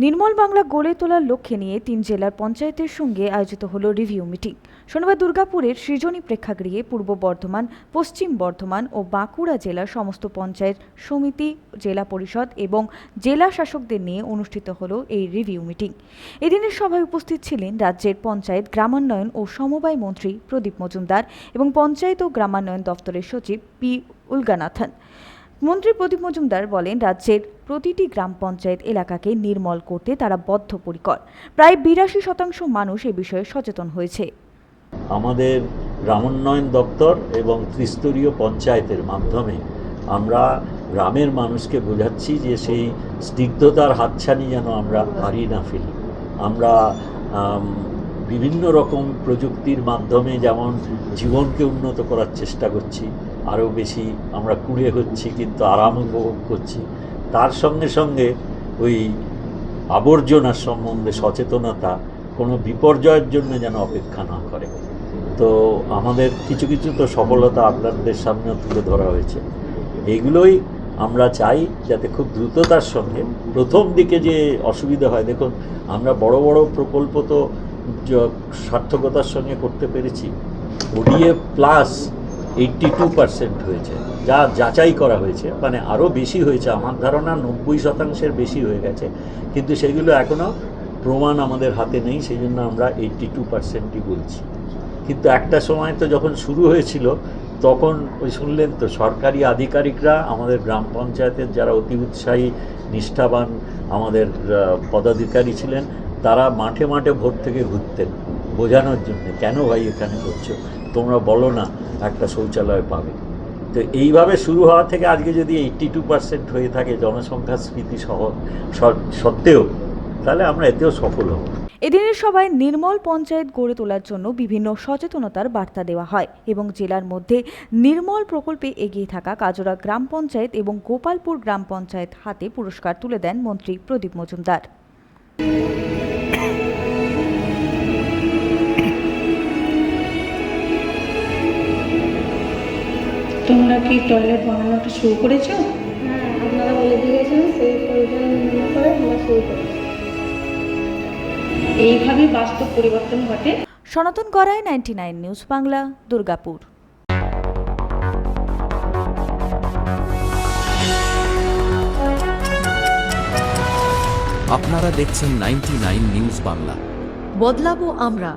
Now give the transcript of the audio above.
নির্মল বাংলা গড়ে তোলার লক্ষ্যে নিয়ে 3 জেলার পঞ্চায়েতের সঙ্গে আয়োজিত হলো রিভিউ মিটিং। শনিবার দুর্গাপুরের সৃজনী প্রেক্ষাগৃহে পূর্ব বর্ধমান, পশ্চিম বর্ধমান ও বাঁকুড়া জেলার সমস্ত পঞ্চায়েত সমিতি, জেলা পরিষদ এবং জেলা শাসকদের নিয়ে অনুষ্ঠিত হলো এই রিভিউ মিটিং। এদিনের সভায় উপস্থিত ছিলেন রাজ্যের পঞ্চায়েত, গ্রামান্বয়ন ও সমবায় মন্ত্রী প্রদীপ মজুমদার এবং পঞ্চায়েত ও গ্রামান্বয়ন দপ্তরের সচিব পি উলগানাথন। মন্ত্রী প্রদীপ মজুমদার বলেন, রাজ্যের প্রতিটি গ্রাম পঞ্চায়েত এলাকাকে নির্মল করতে তারা বদ্ধপরিকর। প্রায় 82% মানুষ এ বিষয়ে সচেতন হয়েছে। আমাদের গ্রামোন্নয়ন দপ্তর এবং ত্রিস্তরীয় পঞ্চায়েতের মাধ্যমে আমরা গ্রামের মানুষকে বোঝাচ্ছি যে সেই স্নিগ্ধতার হাতছানি যেন আমরা হারিয়ে না ফেলি। আমরা বিভিন্ন রকম প্রযুক্তির মাধ্যমে যেমন জীবনকে উন্নত করার চেষ্টা করছি, আরও বেশি আমরা কুড়ে হচ্ছি কিন্তু আরাম উপভোগ করছি। তার সঙ্গে সঙ্গে ওই আবর্জনার সম্বন্ধে সচেতনতা কোনো বিপর্যয়ের জন্য যেন অপেক্ষা না করে। তো আমাদের কিছু কিছু তো সফলতা আপনাদের সামনেও তুলে ধরা হয়েছে। এইগুলোই আমরা চাই যাতে খুব দ্রুততার সঙ্গে, প্রথম দিকে যে অসুবিধা হয়, দেখুন আমরা বড় বড় প্রকল্প তো সার্থকতার সঙ্গে করতে পেরেছি। ওডিএফ প্লাস 82% হয়েছে, যা যাচাই করা হয়েছে, মানে আরও বেশি হয়েছে, আমার ধারণা 90% বেশি হয়ে গেছে, কিন্তু সেগুলো এখনও প্রমাণ আমাদের হাতে নেই, সেই জন্য আমরা 82%ই বলছি। কিন্তু একটা সময় তো যখন শুরু হয়েছিল তখন ওই শুনলেন তো, সরকারি আধিকারিকরা আমাদের গ্রাম পঞ্চায়েতের যারা অতি উৎসাহী নিষ্ঠাবান আমাদের পদাধিকারী ছিলেন, তারা মাঠে মাঠে ভোর থেকে ঘুরতেন বোঝানোর জন্য, কেন ভাই এখানে করছো, তোমরা বলো না একটা শৌচালয় পাবে। তো এইভাবে শুরু হওয়া থেকে আজকে যদি 82% হয়ে থাকে জনসংখ্যা স্ফীতি সত্ত্বেও, তাহলে আমরা এতেও সফল হব। এদিনের সভায় নির্মল পঞ্চায়েত গড়ে তোলার জন্য বিভিন্ন সচেতনতার বার্তা দেওয়া হয় এবং জেলার মধ্যে নির্মল প্রকল্পে এগিয়ে থাকা কাজরা গ্রাম পঞ্চায়েত এবং গোপালপুর গ্রাম পঞ্চায়েত হাতে পুরস্কার তুলে দেন মন্ত্রী প্রদীপ মজুমদার। তোমরা কি টয়লেট বানানোটা শুরু করেছো? হ্যাঁ, আপনারা বলে দিয়েছেন, সেই পরিমাণ করে আমরা শুরু করেছি। এইভাবে বাস্তব পরিবর্তন ঘটে। সনাতন গড়াই, 99 নিউজ বাংলা, দুর্গাপুর। আপনারা দেখছেন 99 নিউজ বাংলা। বদলাবো আমরা।